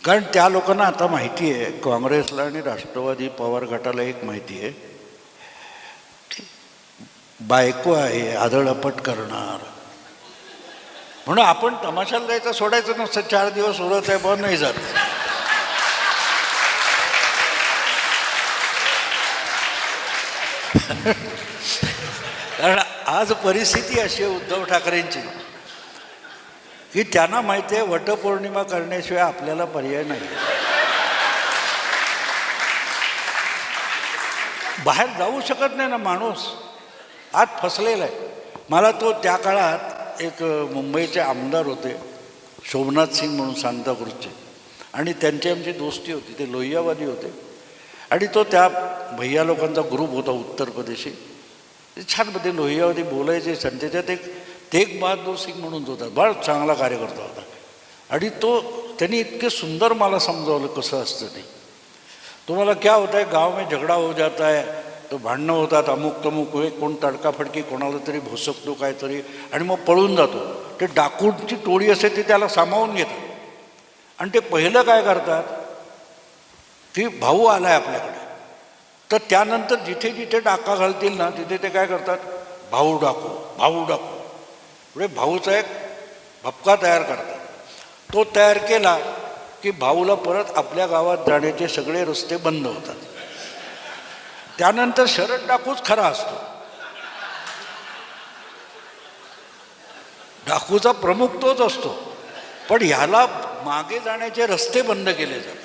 कारण त्या लोकांना आता माहिती आहे, काँग्रेसला आणि राष्ट्रवादी पवार गटाला एक माहिती आहे, बायको आहे आदळपट करणार, म्हणून आपण तमाशाला जायचं सोडायचं नसतं. 4 दिवस उरत आहे पण नाही जात. कारण आज परिस्थिती अशी आहे उद्धव ठाकरेंची की त्यांना माहिती आहे वटपौर्णिमा करण्याशिवाय आपल्याला पर्याय नाही. बाहेर जाऊ शकत नाही ना माणूस, आज फसलेला आहे. मला तो त्या काळात एक मुंबईचे आमदार होते शोभनाथ सिंग म्हणून सांताक्रूजचे, आणि त्यांची आमची दोस्ती होती. ते लोहियावादी होते आणि तो त्या भैया लोकांचा ग्रुप होता उत्तर प्रदेशी. छान मध्ये लोहियावादी बोलायचे. आणि त्याच्यात एक तेग बहादूर सिंग म्हणून होता, फार चांगला कार्यकर्ता होता. आणि त्यांनी इतके सुंदर मला समजावलं कसं असतं ते. तुम्हाला क्या होता है, गाव में झगडा हो जाता है, तो भांडणं होतात, अमुक तमुक, कोण तडकाफडकी कोणाला तरी भोसकतो काहीतरी आणि मग पळून जातो. ते डाकूंची टोळी असते ती त्याला सामावून घेतात. आणि ते पहिलं काय करतात की भाऊ आला आहे आपल्याकडे, तर त्यानंतर जिथे जिथे डाका घालतील ना तिथे ते काय करतात, भाऊ डाकू भाऊ डाकू, पुढे भाऊचा एक भपका तयार करतात. तो तयार केला की भाऊला परत आपल्या गावात जाण्याचे सगळे रस्ते बंद होतात. त्यानंतर शरद डाकूच खरा असतो, डाकूचा प्रमुख तोच असतो, पण ह्याला मागे जाण्याचे रस्ते बंद केले जातात.